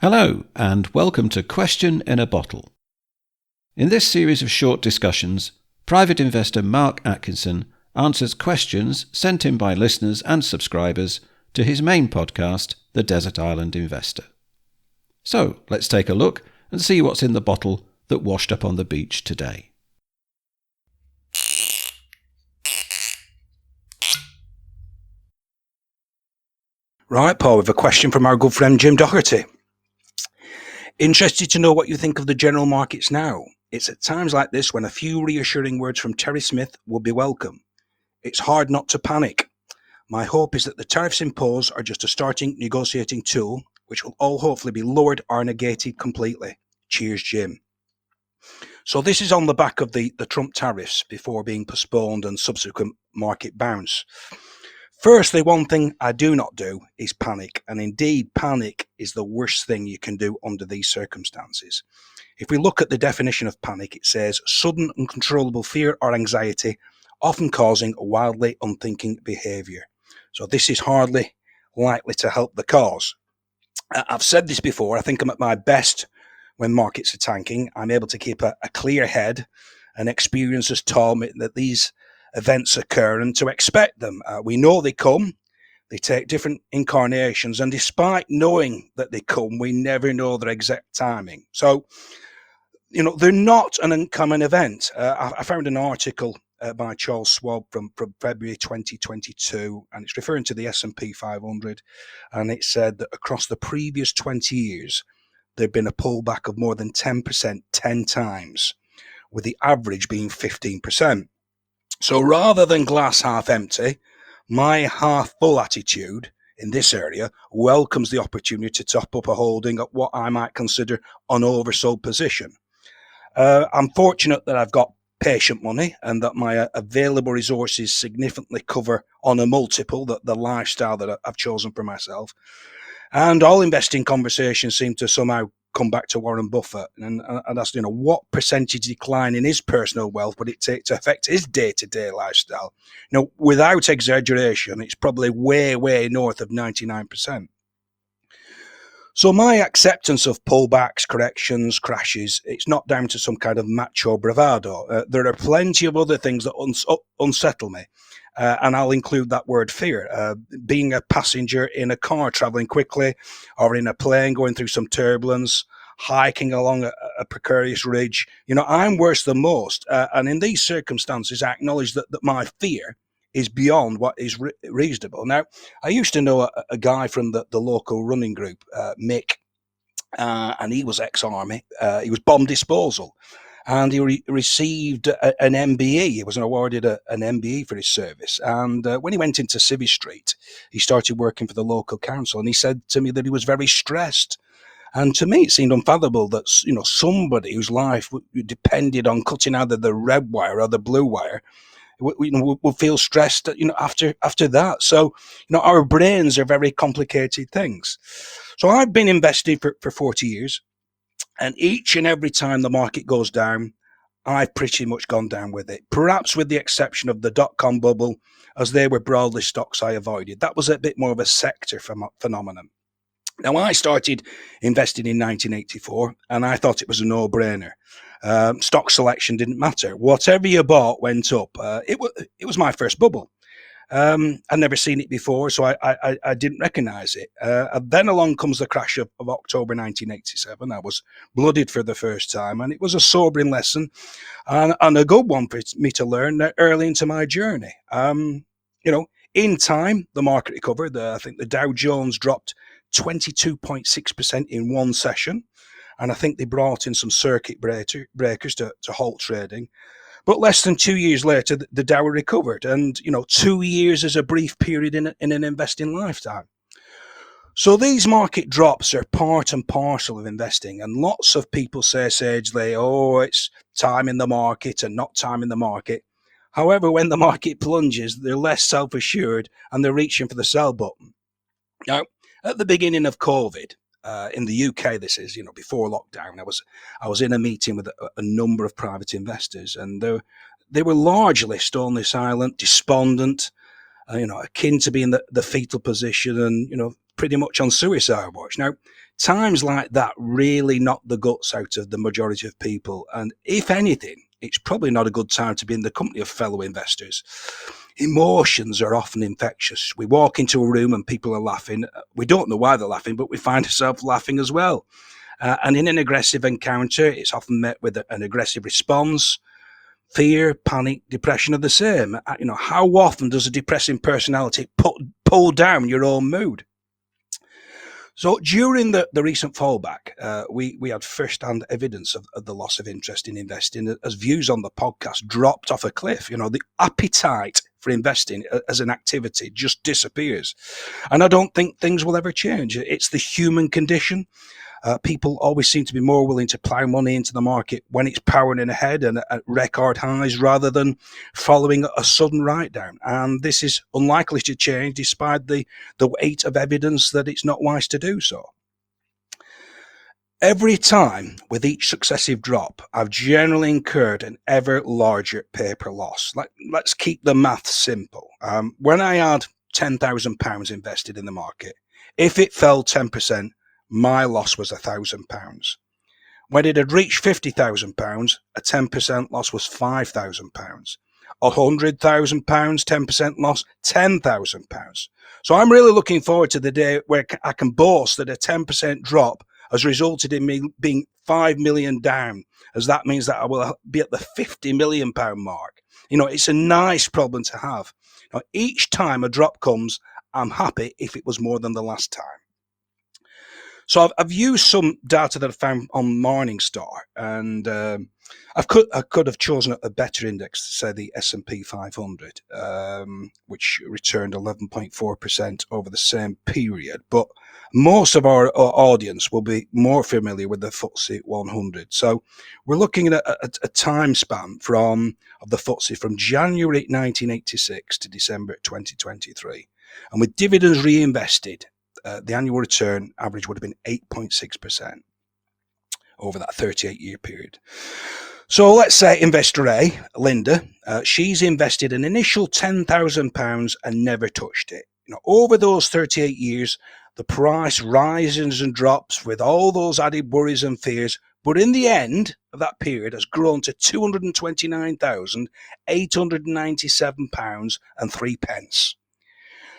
Hello, and welcome to Question in a Bottle. In this series of short discussions, private investor Mark Atkinson answers questions sent in by listeners and subscribers to his main podcast, The Desert Island Investor. So, let's take a look and see what's in the bottle that washed up on the beach today. Right, Paul, with a question from our good friend Jim Doherty. Interested to know what you think of the general markets now. It's at times like this when a few reassuring words from Terry Smith would be welcome. It's hard not to panic. My hope is that the tariffs imposed are just a starting negotiating tool, which will all hopefully be lowered or negated completely. Cheers, Jim. So this is on the back of the Trump tariffs before being postponed and subsequent market bounce. Firstly, one thing I do not do is panic, and indeed panic is the worst thing you can do under these circumstances. If we look at the definition of panic, it says sudden uncontrollable fear or anxiety, often causing wildly unthinking behaviour. So this is hardly likely to help the cause. I've said this before, I think I'm at my best when markets are tanking. I'm able to keep a clear head, and experience has taught me that these events occur and to expect them. We know they come, they take different incarnations, and despite knowing that they come, we never know their exact timing. So, they're not an uncommon event. I found an article by Charles Schwab from February 2022, and it's referring to the S&P 500, and it said that across the previous 20 years, there'd been a pullback of more than 10%, 10 times, with the average being 15%. So rather than glass half empty, my half full attitude in this area welcomes the opportunity to top up a holding at what I might consider an oversold position. I'm fortunate that I've got patient money and that my available resources significantly cover on a multiple the lifestyle that I've chosen for myself. And all investing conversations seem to somehow come back to Warren Buffett and ask, what percentage decline in his personal wealth would it take to affect his day-to-day lifestyle? Without exaggeration, it's probably way, way north of 99%. So my acceptance of pullbacks, corrections, crashes, it's not down to some kind of macho bravado. There are plenty of other things that unsettle me. And I'll include that word fear. Being a passenger in a car traveling quickly, or in a plane going through some turbulence, hiking along a precarious ridge. I'm worse than most. And in these circumstances, I acknowledge that my fear is beyond what is reasonable. Now, I used to know a guy from the local running group, Mick, and he was ex-army. He was bomb disposal. And he received an MBE. He was awarded an MBE for his service. And when he went into Civvy Street, he started working for the local council. And he said to me that he was very stressed. And to me, it seemed unfathomable that somebody whose life depended on cutting either the red wire or the blue wire would feel stressed, after that. So, our brains are very complicated things. So I've been invested for 40 years. And each and every time the market goes down, I've pretty much gone down with it, perhaps with the exception of the dot-com bubble, as they were broadly stocks I avoided. That was a bit more of a sector phenomenon. Now, I started investing in 1984, and I thought it was a no-brainer. Stock selection didn't matter. Whatever you bought went up. It was my first bubble. I'd never seen it before, so I didn't recognize it. And then along comes the crash of October 1987. I was blooded for the first time, and it was a sobering lesson and a good one for me to learn early into my journey. In time, the market recovered. I think the Dow Jones dropped 22.6% in one session, and I think they brought in some circuit breakers to halt trading. But less than 2 years later, the Dow recovered. And, 2 years is a brief period in an investing lifetime. So these market drops are part and parcel of investing. And lots of people say sagely, it's time in the market and not time in the market. However, when the market plunges, they're less self-assured and they're reaching for the sell button. Now, at the beginning of COVID, in the UK, this is, before lockdown, I was in a meeting with a number of private investors, and they were largely stone silent, despondent, akin to being in the fetal position and, pretty much on suicide watch. Now, Times like that really knock the guts out of the majority of people. And if anything, it's probably not a good time to be in the company of fellow investors. Emotions are often infectious. We walk into a room and people are laughing. We don't know why they're laughing, but we find ourselves laughing as well. And in an aggressive encounter, it's often met with an aggressive response. Fear, panic, depression are the same. How often does a depressing personality pull down your own mood? So during the recent fallback, we had first-hand evidence of the loss of interest in investing as views on the podcast dropped off a cliff. The appetite for investing as an activity just disappears. And I don't think things will ever change. It's the human condition. People always seem to be more willing to plow money into the market when it's powering ahead and at record highs rather than following a sudden write down. And this is unlikely to change despite the weight of evidence that it's not wise to do so. Every time with each successive drop, I've generally incurred an ever larger paper loss. Let's keep the maths simple. When I had £10,000 invested in the market, if it fell 10%, my loss was £1,000. When it had reached £50,000, a 10% loss was £5,000. £100,000, 10% loss, £10,000. So I'm really looking forward to the day where I can boast that a 10% drop has resulted in me being 5 million down, as that means that I will be at the £50 million mark. It's a nice problem to have. Each time a drop comes, I'm happy if it was more than the last time. So I've used some data that I found on Morningstar, and I could have chosen a better index, say the S&P 500, which returned 11.4% over the same period. But most of our audience will be more familiar with the FTSE 100. So we're looking at a time span of the FTSE from January 1986 to December 2023. And with dividends reinvested, the annual return average would have been 8.6% over that 38-year period. So let's say investor A, Linda, she's invested an initial £10,000 and never touched it. Over those 38 years, the price rises and drops with all those added worries and fears, but in the end of that period has grown to £229,897 and 3p.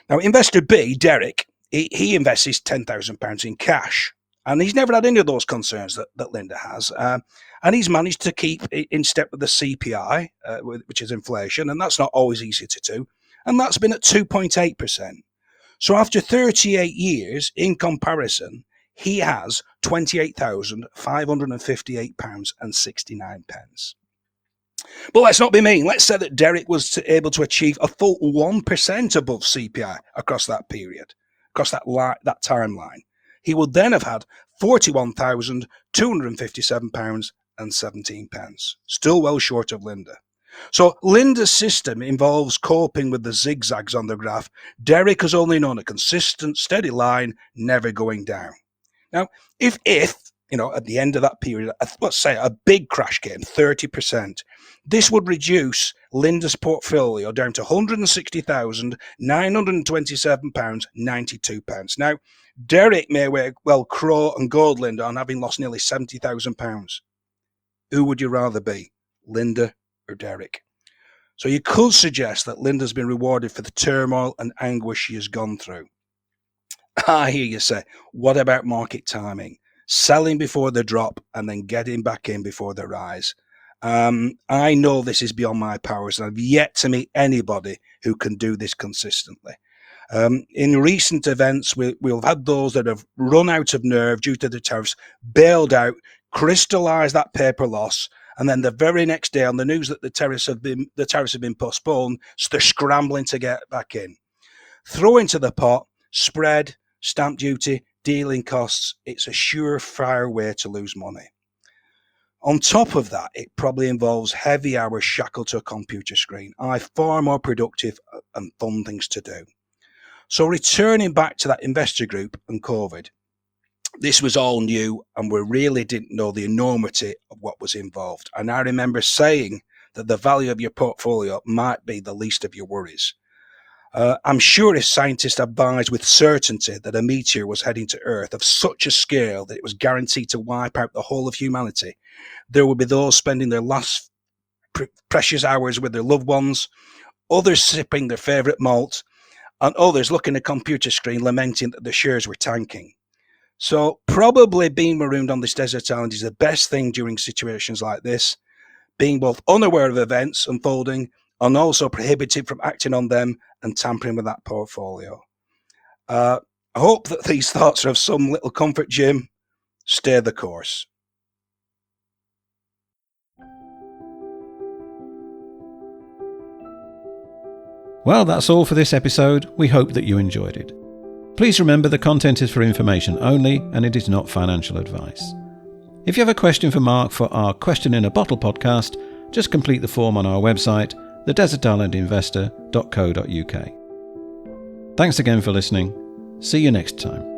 Now, investor B, Derek, he invests his £10,000 in cash, and he's never had any of those concerns that Linda has. And he's managed to keep in step with the CPI, which is inflation, and that's not always easy to do. And that's been at 2.8%. So after 38 years, in comparison, he has £28,558 and 69 pence. But let's not be mean. Let's say that Derek was able to achieve a full 1% above CPI across that period, across that timeline. He would then have had £41,257 and 17 pence, still well short of Linda. So Linda's system involves coping with the zigzags on the graph. Derek has only known a consistent, steady line, never going down. Now, if at the end of that period, let's say a big crash came, 30%, this would reduce Linda's portfolio down to £160,927.92. Now, Derek may well crow and goad Linda on having lost nearly £70,000. Who would you rather be, Linda or Derek? So you could suggest that Linda's been rewarded for the turmoil and anguish she has gone through. I hear you say, what about market timing? Selling before the drop and then getting back in before the rise. I know this is beyond my powers, and I've yet to meet anybody who can do this consistently. In recent events, we'll have had those that have run out of nerve due to the tariffs, bailed out, crystallized that paper loss, and then the very next day on the news that the tariffs have been postponed, so they're scrambling to get back in. Throw into the pot spread, stamp duty, dealing costs. It's a surefire way to lose money. On top of that, it probably involves heavy hours shackled to a computer screen. I have far more productive and fun things to do. So returning back to that investor group and COVID, this was all new and we really didn't know the enormity of what was involved. And I remember saying that the value of your portfolio might be the least of your worries. I'm sure if scientists advised with certainty that a meteor was heading to Earth of such a scale that it was guaranteed to wipe out the whole of humanity, there would be those spending their last precious hours with their loved ones, others sipping their favourite malt, and others looking at a computer screen lamenting that the shares were tanking. So probably being marooned on this desert island is the best thing during situations like this, being both unaware of events unfolding and also prohibited from acting on them and tampering with that portfolio. I hope that these thoughts are of some little comfort, Jim. Stay the course. Well, that's all for this episode. We hope that you enjoyed it. Please remember the content is for information only and it is not financial advice. If you have a question for Mark for our Question in a Bottle podcast, just complete the form on our website, thedesertislandinvestor.co.uk. Thanks again for listening. See you next time.